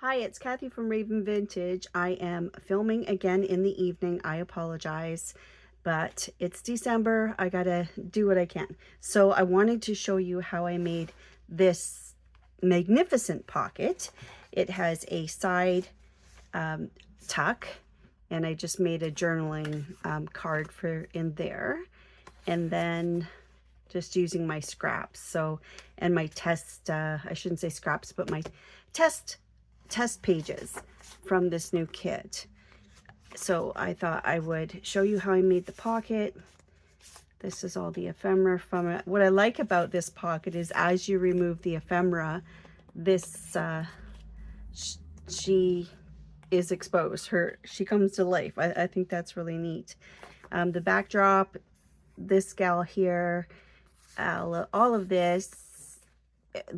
Hi, it's Kathy from Raven Vintage. I am filming again in the evening. I apologize, but it's December. I gotta do what I can. So I wanted to show you how I made this magnificent pocket. It has a side tuck, and I just made a journaling card for in there. And then just using my scraps. So, and my test, I shouldn't say scraps, but my test pages from this new kit. So I thought I would show you how I made the pocket. This is all the ephemera from it. What I like about this pocket is as you remove the ephemera, this she is exposed. She comes to life. I think that's really neat. The backdrop, this gal here, all of this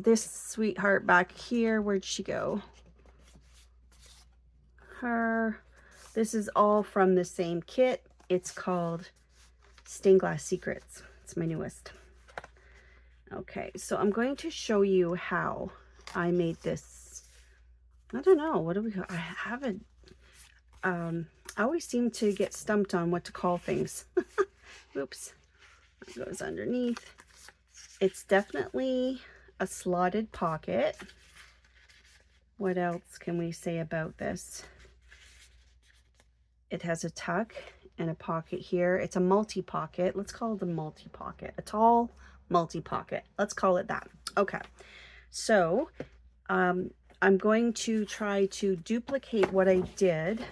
sweetheart back here, where'd she go? This is all from the same kit. It's called Stained Glass Secrets. It's my newest. Okay, so I'm going to show you how I made this. I don't know, what do we, I haven't, I always seem to get stumped on what to call things. Oops, that goes underneath. It's definitely a slotted pocket. What else can we say about this? It has a tuck and a pocket here. It's a multi-pocket. Let's call it a multi-pocket. A tall multi-pocket. Let's call it that. Okay. So I'm going to try to duplicate what I did.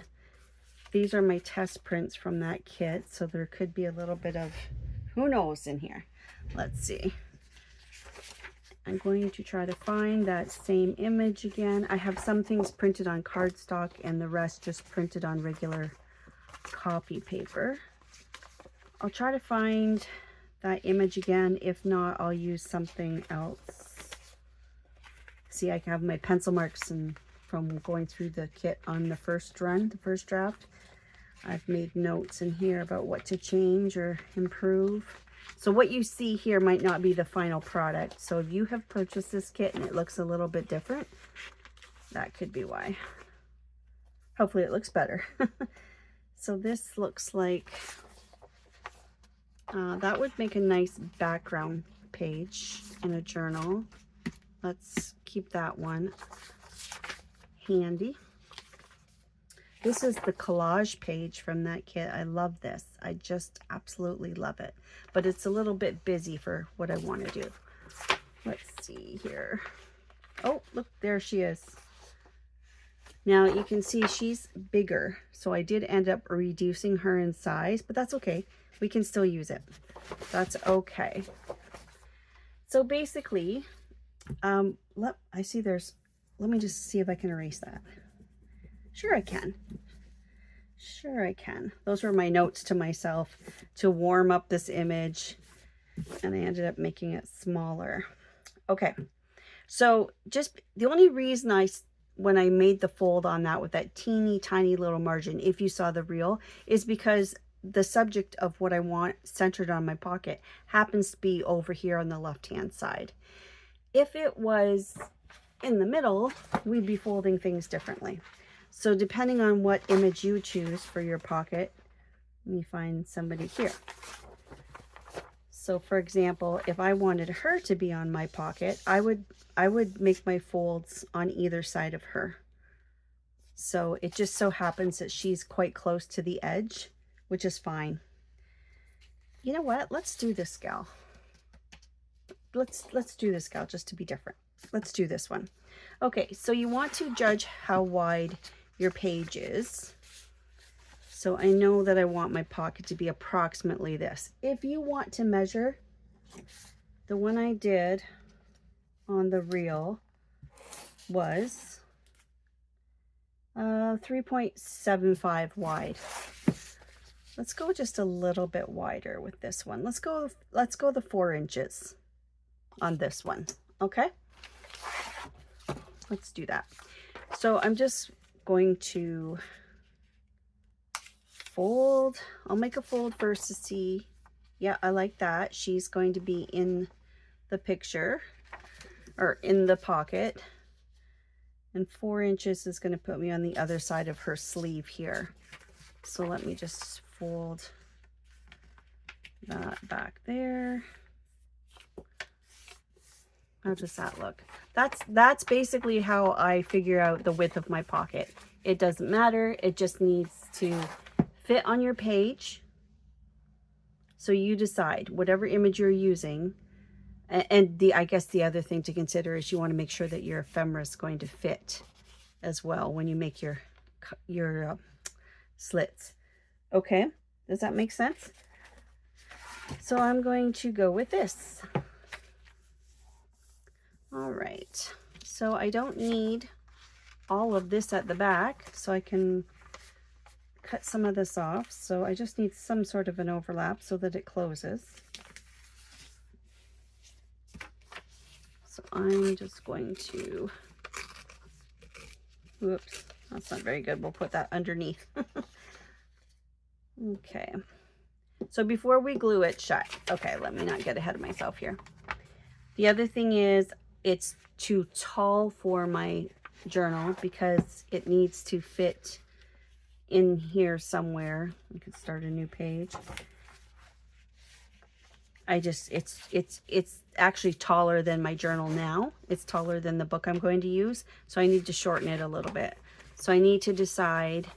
These are my test prints from that kit. So there could be a little bit of who knows in here. Let's see. I'm going to try to find that same image again. I have some things printed on cardstock and the rest just printed on regular copy paper. I'll try to find that image again. If not, I'll use something else. See, I have my pencil marks and from going through the kit on the first run, the first draft. I've made notes in here about what to change or improve. So what you see here might not be the final product. So if you have purchased this kit and it looks a little bit different, that could be why. Hopefully it looks better. So this looks like, that would make a nice background page in a journal. Let's keep that one handy. This is the collage page from that kit. I love this. I just absolutely love it. But it's a little bit busy for what I want to do. Let's see here. Oh, look, there she is. Now you can see she's bigger. So I did end up reducing her in size, but that's okay. We can still use it. That's okay. So basically, I see there's, let me just see if I can erase that. Sure I can. Sure I can. Those were my notes to myself to warm up this image, and I ended up making it smaller. Okay, so just the only reason when I made the fold on that with that teeny tiny little margin, if you saw the reel, is because the subject of what I want centered on my pocket happens to be over here on the left hand side. If it was in the middle, we'd be folding things differently. So depending on what image you choose for your pocket, let me find somebody here. So for example, if I wanted her to be on my pocket, I would make my folds on either side of her. So it just so happens that she's quite close to the edge, which is fine. You know what? Let's do this gal. Let's do this gal just to be different. Let's do this one. Okay, so you want to judge how wide your page is. So I know that I want my pocket to be approximately this. If you want to measure, the one I did on the reel was 3.75 wide. Let's go just a little bit wider with this one. Let's go the 4 inches on this one. Okay, let's do that. So I'm just going to fold. I'll make a fold first to see. Yeah, I like that. She's going to be in the picture or in the pocket. And 4 inches is going to put me on the other side of her sleeve here. So let me just fold that back there. How does that look? That's basically how I figure out the width of my pocket. It doesn't matter. It just needs to fit on your page. So you decide whatever image you're using. And I guess the other thing to consider is you want to make sure that your ephemera is going to fit as well when you make your slits. Okay, does that make sense? So I'm going to go with this. All right, so I don't need all of this at the back, so I can cut some of this off. So I just need some sort of an overlap so that it closes. So I'm just going to, whoops, that's not very good. We'll put that underneath. Okay, so before we glue it shut, okay, let me not get ahead of myself here. The other thing is it's too tall for my journal because it needs to fit in here somewhere. I could start a new page. It's actually taller than my journal now. It's taller than the book I'm going to use. So I need to shorten it a little bit. So I need to decide,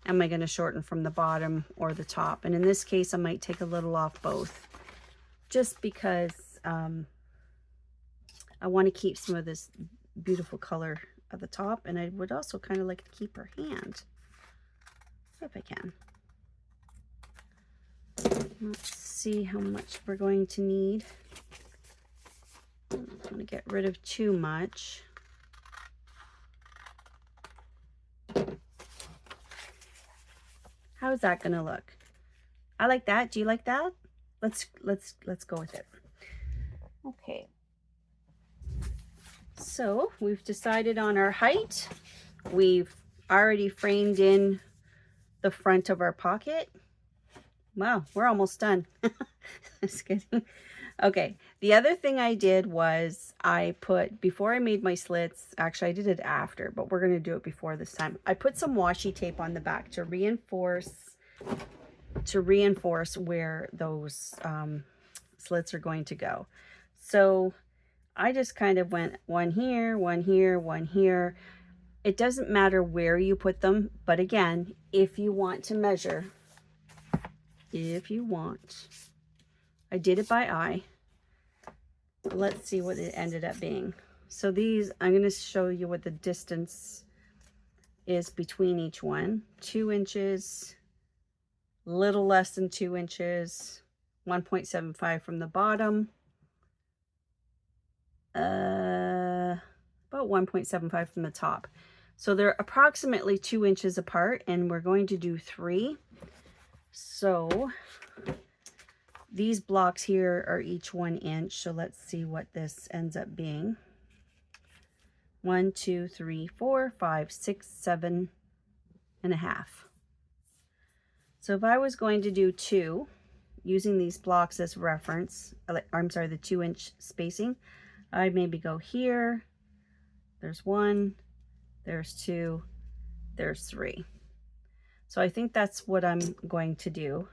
am I going to shorten from the bottom or the top? And in this case, I might take a little off both just because I want to keep some of this beautiful color at the top. And I would also kind of like to keep her hand if I can. Let's see how much we're going to need. I'm going to get rid of too much. How is that going to look? I like that. Do you like that? Let's go with it. Okay. So we've decided on our height. We've already framed in the front of our pocket. Wow, we're almost done. Just kidding. Okay, the other thing I did was I put, before I made my slits, actually I did it after, but we're going to do it before this time. I put some washi tape on the back to reinforce where those slits are going to go. So I just kind of went one here, one here, one here. It doesn't matter where you put them, but again, if you want to measure, I did it by eye. Let's see what it ended up being. So these, I'm going to show you what the distance is between each one. 2 inches, little less than 2 inches, 1.75 from the bottom, about 1.75 from the top. So they're approximately 2 inches apart, and we're going to do 3. So these blocks here are each 1 inch. So let's see what this ends up being. 1, 2, 3, 4, 5, 6, 7 and a half. So if I was going to do 2, using these blocks as reference, I'm sorry, the 2 inch spacing, I'd maybe go here. There's 1, there's 2, there's 3. So I think that's what I'm going to do.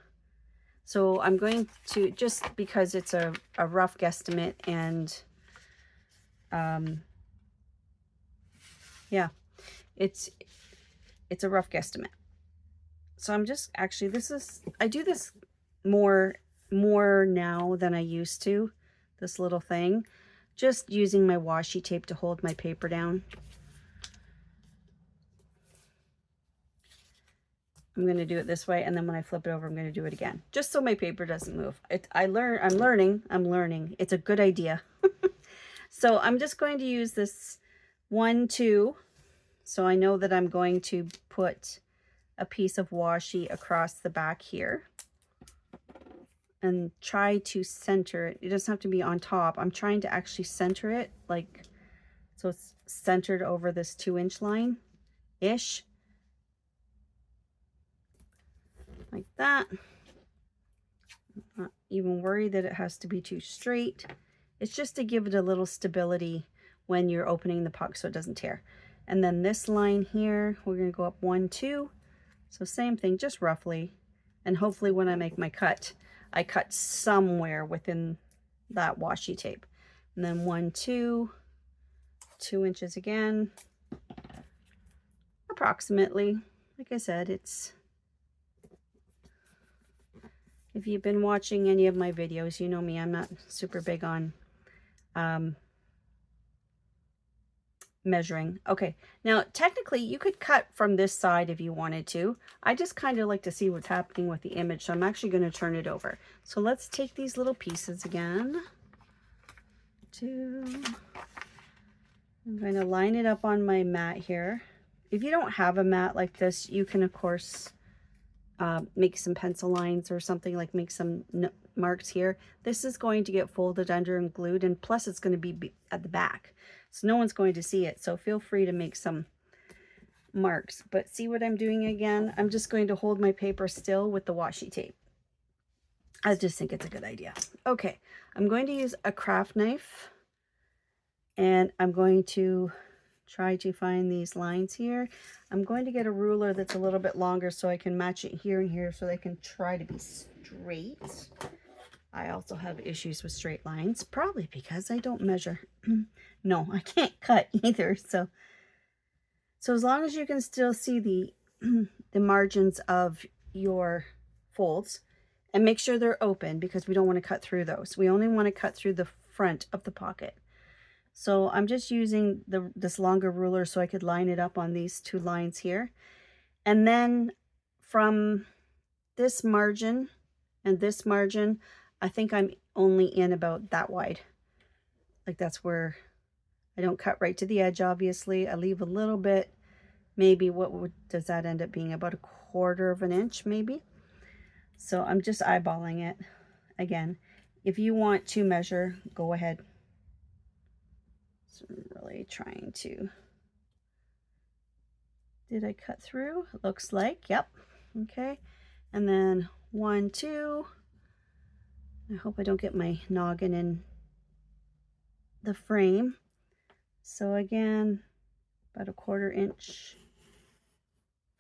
So I'm going to, just because it's a rough guesstimate, and yeah, it's a rough guesstimate. So I'm just, actually, I do this more now than I used to, this little thing, just using my washi tape to hold my paper down. I'm going to do it this way, and then when I flip it over, I'm going to do it again, just so my paper doesn't move. I'm learning. It's a good idea. So I'm just going to use this 1, 2. So I know that I'm going to put a piece of washi across the back here and try to center it. It doesn't have to be on top. I'm trying to actually center it, like, so it's centered over this 2 inch line-ish. Like that. I'm not even worried that it has to be too straight. It's just to give it a little stability when you're opening the puck so it doesn't tear. And then this line here, we're going to go up 1, 2. So same thing, just roughly. And hopefully when I make my cut, I cut somewhere within that washi tape. And then 1, 2, 2 inches again, approximately. Like I said, it's, if you've been watching any of my videos, you know me, I'm not super big on measuring. Okay, now technically you could cut from this side if you wanted to. I just kind of like to see what's happening with the image, so I'm actually going to turn it over. So let's take these little pieces again. I'm going to line it up on my mat here. If you don't have a mat like this, you can of course make some pencil lines or something, like make some marks here. This is going to get folded under and glued, and plus it's going to be at the back, so no one's going to see it. So feel free to make some marks. But see what I'm doing again? I'm just going to hold my paper still with the washi tape. I just think it's a good idea. Okay, I'm going to use a craft knife, and I'm going to try to find these lines here. I'm going to get a ruler that's a little bit longer so I can match it here and here so they can try to be straight. I also have issues with straight lines, probably because I don't measure. No, I can't cut either. So as long as you can still see the the margins of your folds, and make sure they're open, because we don't want to cut through those. We only want to cut through the front of the pocket. So I'm just using this longer ruler so I could line it up on these 2 lines here. And then from this margin and this margin, I think I'm only in about that wide. Like that's where I don't cut right to the edge, obviously. I leave a little bit, maybe does that end up being? About 1/4 of an inch maybe. So I'm just eyeballing it. Again, if you want to measure, go ahead. So I'm really trying to, did I cut through? It looks like, yep. Okay, and then 1, 2. I hope I don't get my noggin in the frame. So again, about 1/4 inch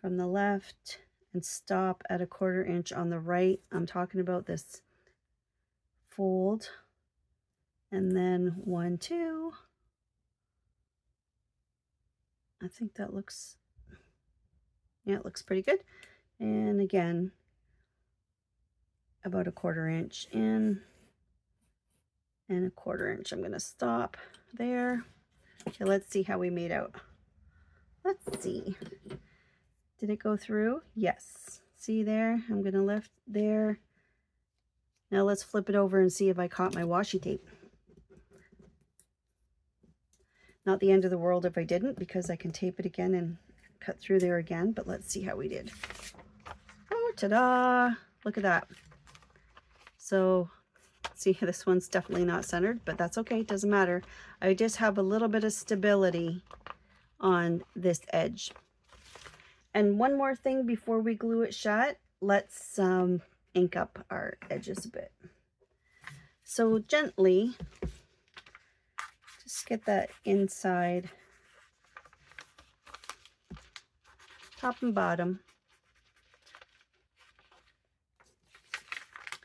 from the left, and stop at 1/4 inch on the right. I'm talking about this fold. And then 1, 2. I think that looks, yeah, it looks pretty good. And again, about 1/4 inch in and 1/4 inch. I'm going to stop there. Okay, let's see how we made out. Let's see. Did it go through? Yes. See there? I'm going to lift there. Now let's flip it over and see if I caught my washi tape. Not the end of the world if I didn't, because I can tape it again and cut through there again, but let's see how we did. Oh, ta-da! Look at that. So, see, this one's definitely not centered, but that's okay, it doesn't matter. I just have a little bit of stability on this edge. And one more thing before we glue it shut, let's ink up our edges a bit. So gently, just get that inside, top and bottom.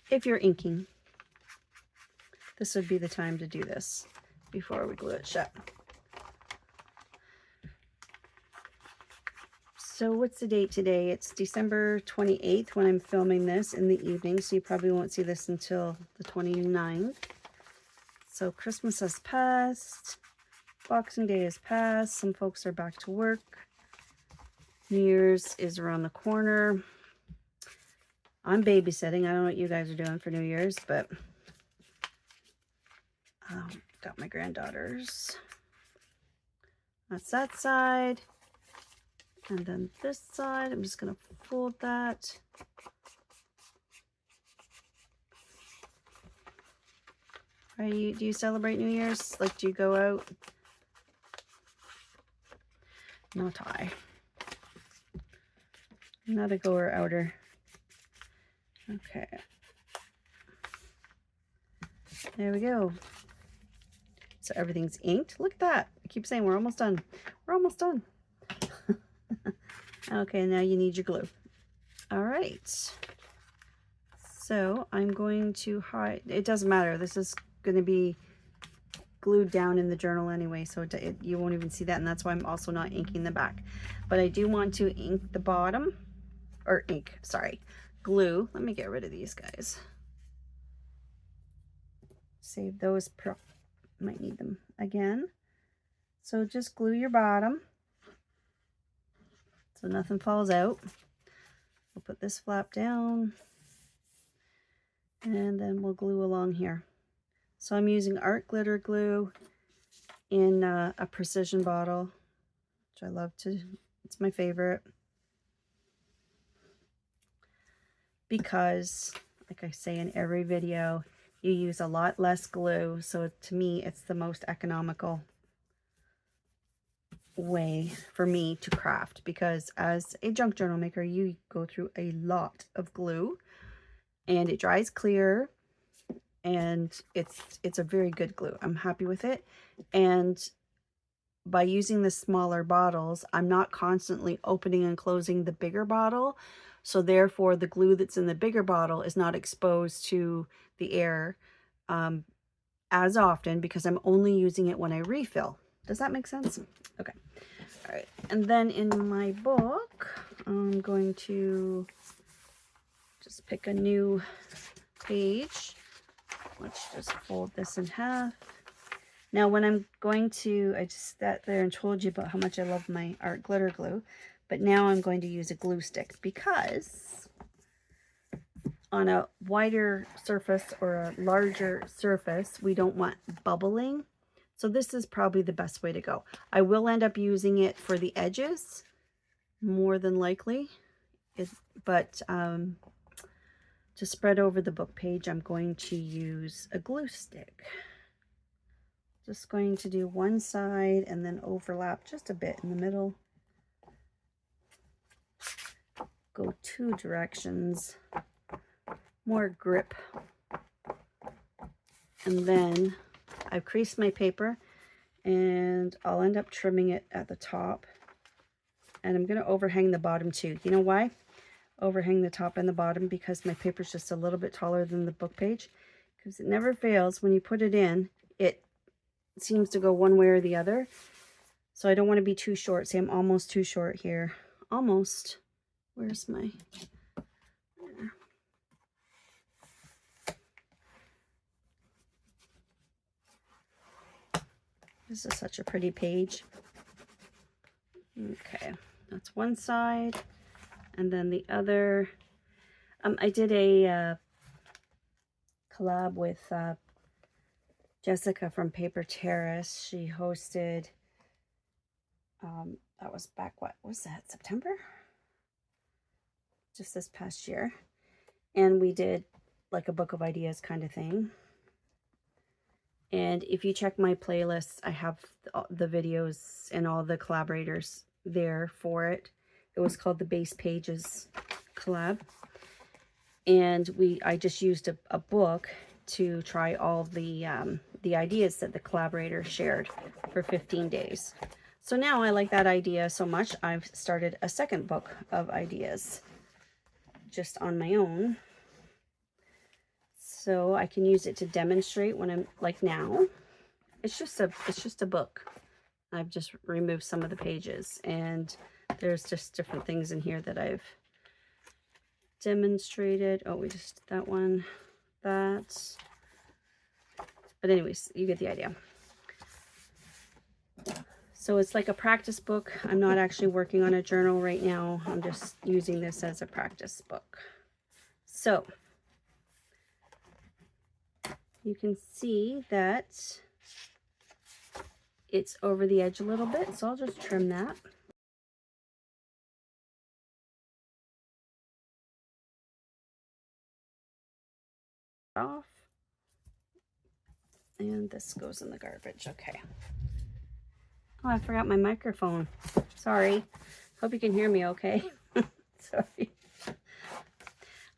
If you're inking, this would be the time to do this before we glue it shut. So what's the date today? It's December 28th when I'm filming this in the evening, so you probably won't see this until the 29th. So Christmas has passed, Boxing Day has passed, some folks are back to work, New Year's is around the corner. I'm babysitting. I don't know what you guys are doing for New Year's, but got my granddaughters. That's that side. And then this side, I'm just going to fold that. Do you celebrate New Year's? Like, do you go out? Not I. I'm not a goer outer. Okay. There we go. So everything's inked. Look at that. I keep saying we're almost done. We're almost done. Okay, now you need your glue. All right. So I'm going to hide, it doesn't matter. This is going to be glued down in the journal anyway, so you won't even see that, and that's why I'm also not inking the back. But I do want to ink the bottom, or glue. Let me get rid of these guys. Save those, might need them again. So just glue your bottom so nothing falls out. We'll put this flap down, and then we'll glue along here. So I'm using art glitter glue in a precision bottle, which I love to, it's my favorite. Because, like I say in every video, you use a lot less glue. So to me, it's the most economical way for me to craft. Because as a junk journal maker, you go through a lot of glue. And it dries clear. And it's a very good glue. I'm happy with it. And by using the smaller bottles, I'm not constantly opening and closing the bigger bottle. So therefore, the glue that's in the bigger bottle is not exposed to the air as often, because I'm only using it when I refill. Does that make sense? Okay. All right. And then in my book, I'm going to just pick a new page. Let's just fold this in half. Now, when I'm going to, I just sat there and told you about how much I love my art glitter glue, but now I'm going to use a glue stick, because on a wider surface or a larger surface, we don't want bubbling. So this is probably the best way to go. I will end up using it for the edges, more than likely, but to spread over the book page, I'm going to use a glue stick. Just going to do one side and then overlap just a bit in the middle. Go two directions. More grip. And then I've creased my paper, and I'll end up trimming it at the top. And I'm going to overhang the bottom too. You know why? Overhang the top and the bottom, because my paper's just a little bit taller than the book page. Because it never fails, when you put it in, it seems to go one way or the other. So I don't want to be too short. See, I'm almost too short here. Almost. Where's my... There. This is such a pretty page. Okay, that's one side. And then the other, I did a collab with Jessica from Paper Terrace. She hosted, that was back, what was that, September? Just this past year. And we did like a book of ideas kind of thing. And if you check my playlist, I have the videos and all the collaborators there for it. It was called the Base Pages collab. And I just used a book to try all the ideas that the collaborators shared for 15 days. So now I like that idea so much, I've started a second book of ideas just on my own. So I can use it to demonstrate when I'm like now. It's just a book. I've just removed some of the pages, and there's just different things in here that I've demonstrated. Oh, we just did that one, that. But anyways, you get the idea. So it's like a practice book. I'm not actually working on a journal right now. I'm just using this as a practice book. So you can see that it's over the edge a little bit, so I'll just trim that. Off. And this goes in the garbage. Okay. Oh, I forgot my microphone. Sorry. Hope you can hear me okay. Sorry.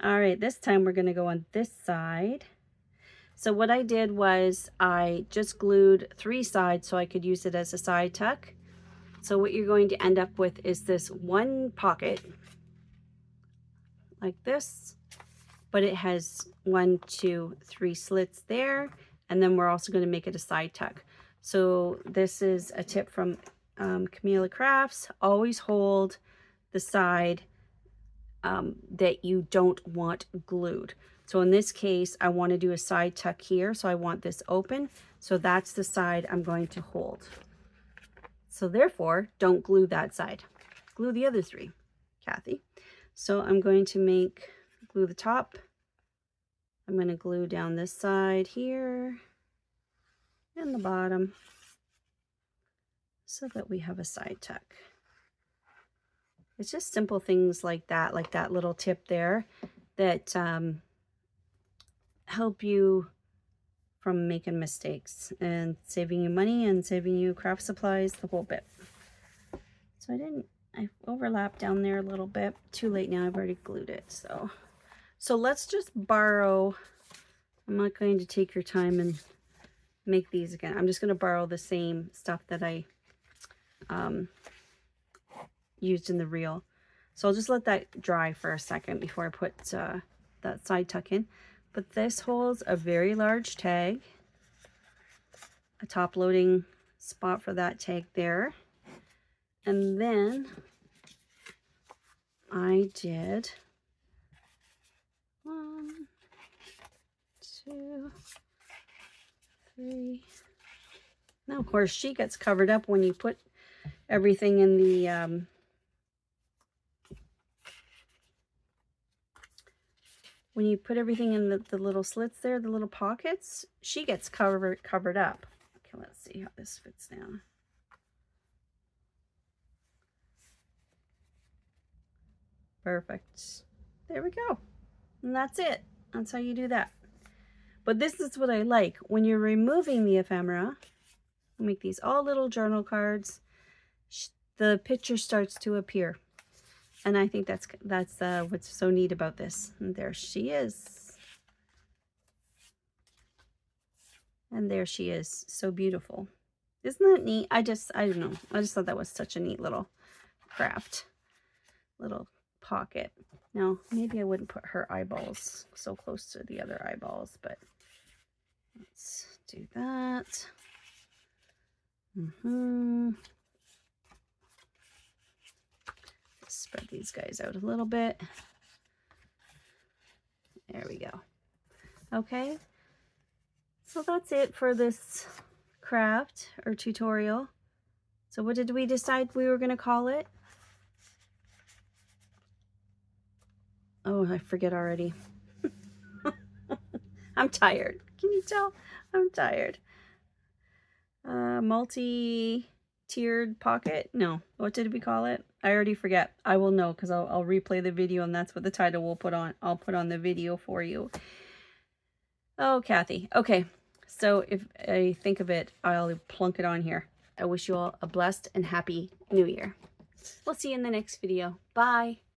All right, this time we're going to go on this side. So what I did was I just glued 3 sides so I could use it as a side tuck. So what you're going to end up with is this one pocket like this, but it has 1, 2, 3 slits there. And then we're also going to make it a side tuck. So this is a tip from Camila Crafts. Always hold the side that you don't want glued. So in this case, I want to do a side tuck here. So I want this open. So that's the side I'm going to hold. So therefore, don't glue that side. Glue the other 3, Kathy. So I'm going to glue the top. I'm going to glue down this side here and the bottom so that we have a side tuck. It's just simple things like that little tip there that help you from making mistakes and saving you money and saving you craft supplies, the whole bit. So I overlapped down there a little bit. Too late now, I've already glued it. So let's just borrow. I'm not going to take your time and make these again. I'm just going to borrow the same stuff that I used in the reel. So I'll just let that dry for a second before I put that side tuck in. But this holds a very large tag, a top loading spot for that tag there. And then I did 1, 2, 3. Now, of course, she gets covered up when you put everything in the when you put everything in the little slits there, the little pockets, she gets covered up. Okay, let's see how this fits down. Perfect. There we go. And that's it. That's how you do that. But this is what I like. When you're removing the ephemera, make these all little journal cards, the picture starts to appear. And I think that's what's so neat about this. And there she is. And there she is. So beautiful. Isn't that neat? I don't know. I just thought that was such a neat little craft. Little pocket. Now, maybe I wouldn't put her eyeballs so close to the other eyeballs, but let's do that. Spread these guys out a little bit. There we go. Okay. So that's it for this craft or tutorial. So what did we decide we were going to call it? Oh, I forget already. I'm tired. Can you tell? I'm tired. Multi-tiered pocket? No. What did we call it? I already forget. I will know because I'll replay the video and that's what the title will put on. I'll put on the video for you. Oh, Kathy. Okay. So if I think of it, I'll plunk it on here. I wish you all a blessed and happy New Year. We'll see you in the next video. Bye.